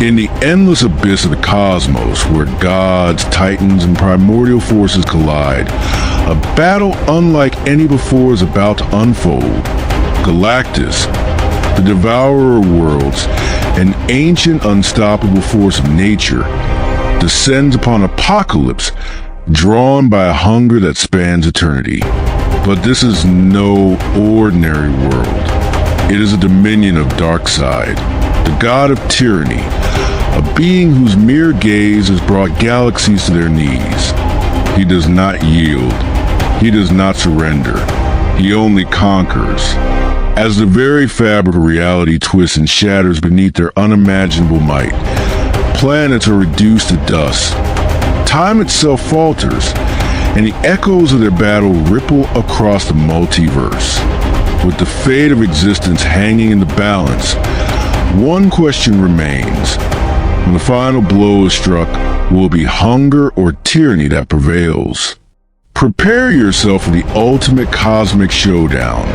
In the endless abyss of the cosmos, where gods, titans, and primordial forces collide, a battle unlike any before is about to unfold. Galactus, the Devourer of Worlds, an ancient, unstoppable force of nature, descends upon Apokolips, drawn by a hunger that spans eternity. But this is no ordinary world. It is a dominion of Darkseid, the God of Tyranny, a being whose mere gaze has brought galaxies to their knees. He does not yield. He does not surrender. He only conquers. As the very fabric of reality twists and shatters beneath their unimaginable might, planets are reduced to dust. Time itself falters, and the echoes of their battle ripple across the multiverse. With the fate of existence hanging in the balance, one question remains. When the final blow is struck, will it be hunger or tyranny that prevails? Prepare yourself for the ultimate cosmic showdown,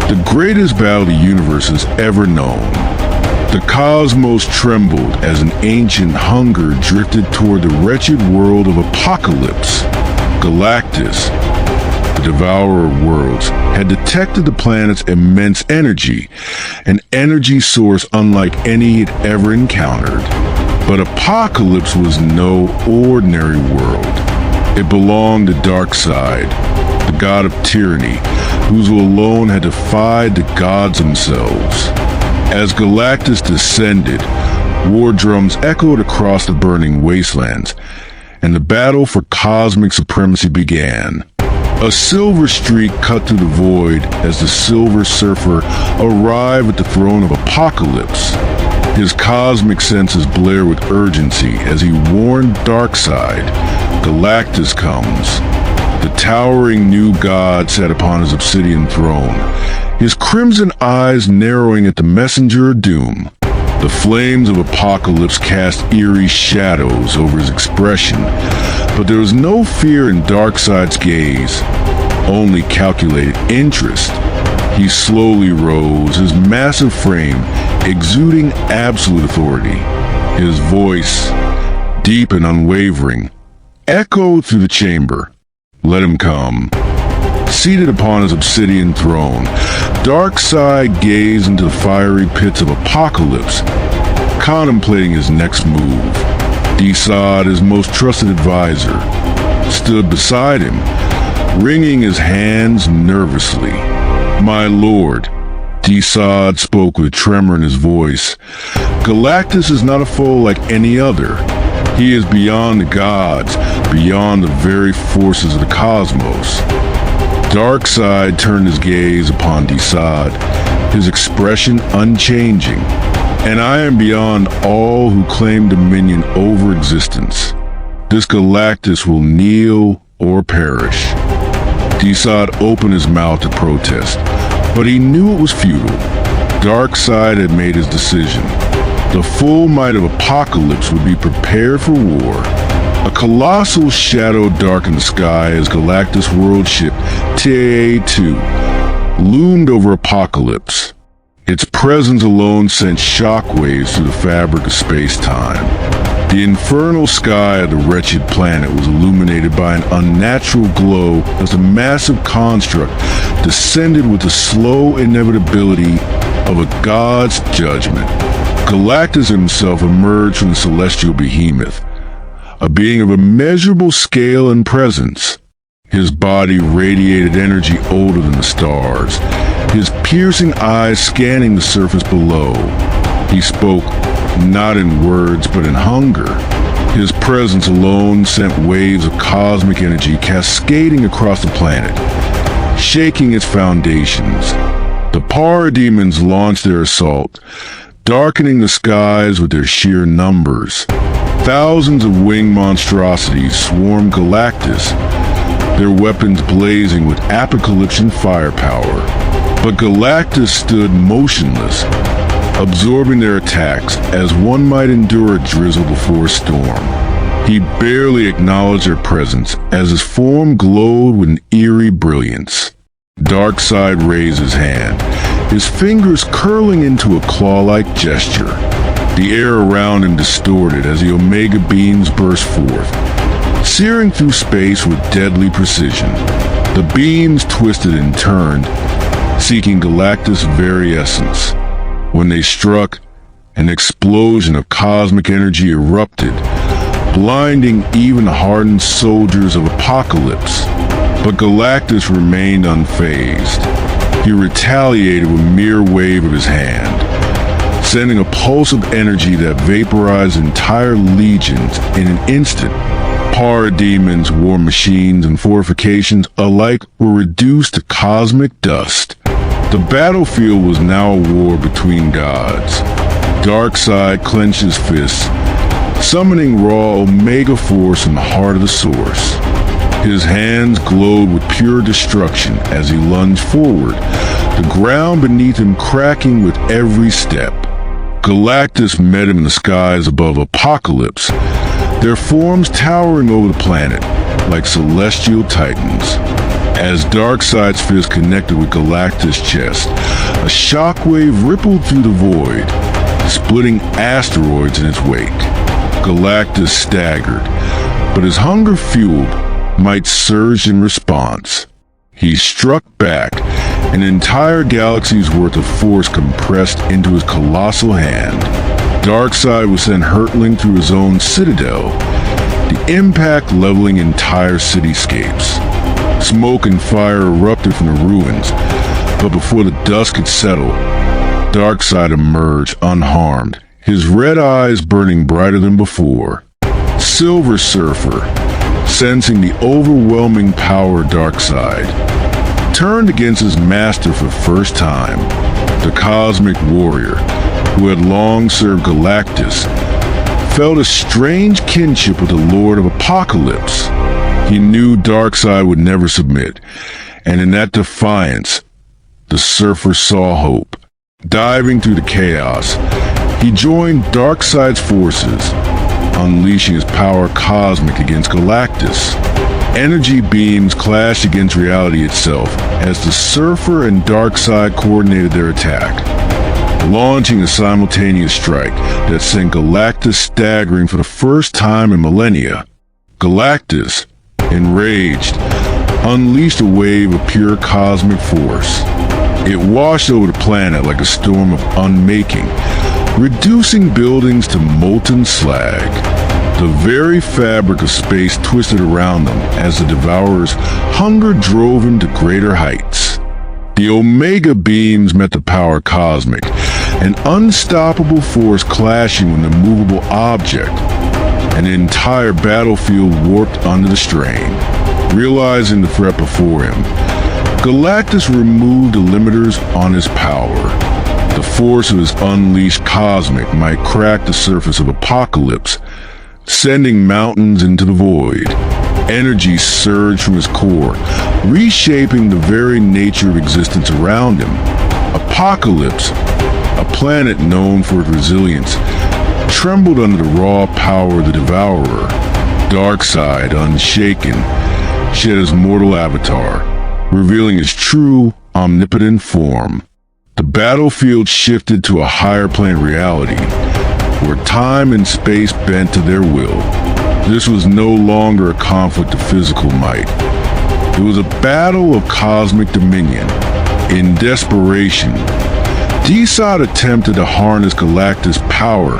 the greatest battle the universe has ever known. The cosmos trembled as an ancient hunger drifted toward the wretched world of Apokolips. Galactus, the Devourer of Worlds, had detected the planet's immense energy, an energy source unlike any he'd ever encountered. But Apokolips was no ordinary world. It belonged to Darkseid, the god of tyranny, whose will alone had defied the gods themselves. As Galactus descended, war drums echoed across the burning wastelands, and the battle for cosmic supremacy began. A silver streak cut through the void as the Silver Surfer arrived at the throne of Apokolips. His cosmic senses blare with urgency as he warned Darkseid, Galactus comes. The towering new god sat upon his obsidian throne, his crimson eyes narrowing at the messenger of doom. The flames of Apokolips cast eerie shadows over his expression, but there was no fear in Darkseid's gaze, only calculated interest. He slowly rose, his massive frame exuding absolute authority. His voice, deep and unwavering, echoed through the chamber. Let him come. Seated upon his obsidian throne, Darkseid gazed into the fiery pits of Apokolips, contemplating his next move. Darkseid, his most trusted advisor, stood beside him, wringing his hands nervously. My lord, Darkseid spoke with a tremor in his voice. Galactus is not a foe like any other. He is beyond the gods, beyond the very forces of the cosmos. Darkseid turned his gaze upon Darkseid, his expression unchanging. And I am beyond all who claim dominion over existence. This Galactus will kneel or perish. Darkseid opened his mouth to protest, but he knew it was futile. Darkseid had made his decision. The full might of Apokolips would be prepared for war. A colossal shadow darkened the sky as Galactus' world ship TA-2 loomed over Apokolips. Its presence alone sent shockwaves through the fabric of space-time. The infernal sky of the wretched planet was illuminated by an unnatural glow as the massive construct descended with the slow inevitability of a god's judgment. Galactus himself emerged from the celestial behemoth, a being of immeasurable scale and presence. His body radiated energy older than the stars, his piercing eyes scanning the surface below. He spoke not in words but in hunger. His presence alone sent waves of cosmic energy cascading across the planet, shaking its foundations. The parademons launched their assault, darkening the skies with their sheer numbers. Thousands of winged monstrosities swarmed Galactus, their weapons blazing with apocalyptic firepower. But Galactus stood motionless, absorbing their attacks as one might endure a drizzle before a storm. He barely acknowledged their presence as his form glowed with an eerie brilliance. Darkseid raised his hand, his fingers curling into a claw-like gesture. The air around him distorted as the Omega beams burst forth, searing through space with deadly precision. The beams twisted and turned, seeking Galactus' very essence. When they struck, an explosion of cosmic energy erupted, blinding even the hardened soldiers of Apokolips. But Galactus remained unfazed. He retaliated with a mere wave of his hand, sending a pulse of energy that vaporized entire legions in an instant. Parademons, war machines, and fortifications alike were reduced to cosmic dust. The battlefield was now a war between gods. Darkseid clenched his fists, summoning raw Omega force from the heart of the source. His hands glowed with pure destruction as he lunged forward, the ground beneath him cracking with every step. Galactus met him in the skies above Apokolips, their forms towering over the planet like celestial titans. As Darkseid's fist connected with Galactus' chest, a shockwave rippled through the void, splitting asteroids in its wake. Galactus staggered, but his hunger fueled might surged in response. He struck back, an entire galaxy's worth of force compressed into his colossal hand. Darkseid was sent hurtling through his own citadel, the impact leveling entire cityscapes. Smoke and fire erupted from the ruins, but before the dust could settle, Darkseid emerged unharmed, his red eyes burning brighter than before. Silver Surfer, sensing the overwhelming power of Darkseid, turned against his master for the first time. The cosmic warrior, who had long served Galactus, felt a strange kinship with the Lord of Apokolips. He knew Darkseid would never submit, and in that defiance, the Surfer saw hope. Diving through the chaos, he joined Darkseid's forces, unleashing his power cosmic against Galactus. Energy beams clashed against reality itself as the Surfer and Darkseid coordinated their attack, launching a simultaneous strike that sent Galactus staggering for the first time in millennia. Galactus, enraged, unleashed a wave of pure cosmic force. It washed over the planet like a storm of unmaking, reducing buildings to molten slag. The very fabric of space twisted around them as the Devourer's hunger drove him to greater heights. The Omega beams met the power cosmic, an unstoppable force clashing with an immovable object. An entire battlefield warped under the strain. Realizing the threat before him, Galactus removed the limiters on his power. The force of his unleashed cosmic might crack the surface of Apokolips, sending mountains into the void. Energy surged from his core, reshaping the very nature of existence around him. Apokolips, a planet known for its resilience, trembled under the raw power of the Devourer. Darkseid, unshaken, shed his mortal avatar, revealing his true, omnipotent form. The battlefield shifted to a higher plane reality, where time and space bent to their will. This was no longer a conflict of physical might. It was a battle of cosmic dominion. In desperation, Darkseid attempted to harness Galactus' power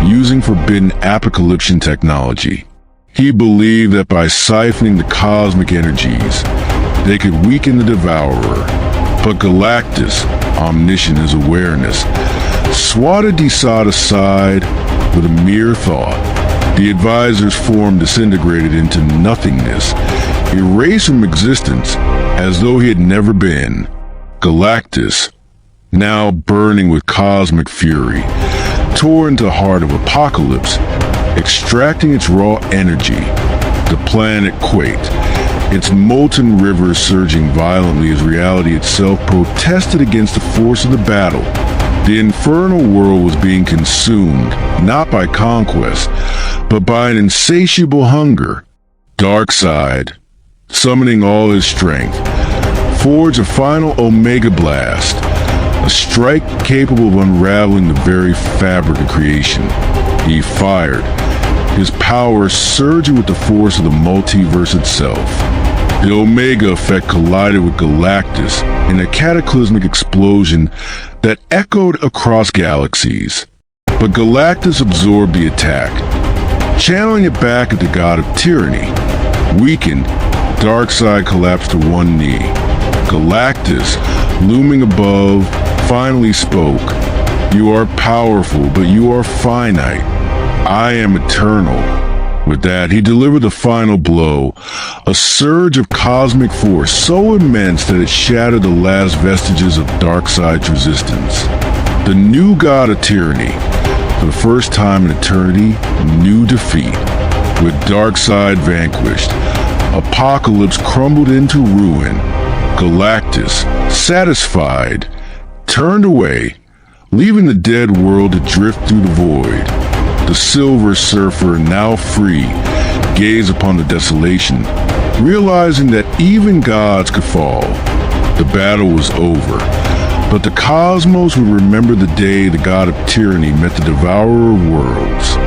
using forbidden Apokolipsian technology. He believed that by siphoning the cosmic energies, they could weaken the Devourer. But Galactus, omniscient in his awareness, swatted Darkseid aside with a mere thought. The advisor's form disintegrated into nothingness, erased from existence as though he had never been. Galactus, now burning with cosmic fury, tore into the heart of Apokolips, extracting its raw energy. The planet quaked, its molten rivers surging violently as reality itself protested against the force of the battle. The infernal world was being consumed, not by conquest, but by an insatiable hunger. Darkseid, summoning all his strength, forged a final Omega blast, a strike capable of unraveling the very fabric of creation. He fired, his power surging with the force of the multiverse itself. The Omega effect collided with Galactus in a cataclysmic explosion that echoed across galaxies. But Galactus absorbed the attack, channeling it back at the God of Tyranny. Weakened, Darkseid collapsed to one knee. Galactus, looming above, finally spoke. "You are powerful, but you are finite. I am eternal." With that, he delivered the final blow, a surge of cosmic force so immense that it shattered the last vestiges of Darkseid's resistance. The new God of Tyranny, for the first time in eternity, knew defeat. With Darkseid vanquished, Apokolips crumbled into ruin. Galactus, satisfied, turned away, leaving the dead world to drift through the void. The Silver Surfer, now free, gazed upon the desolation, realizing that even gods could fall. The battle was over, but the cosmos would remember the day the God of Tyranny met the Devourer of Worlds.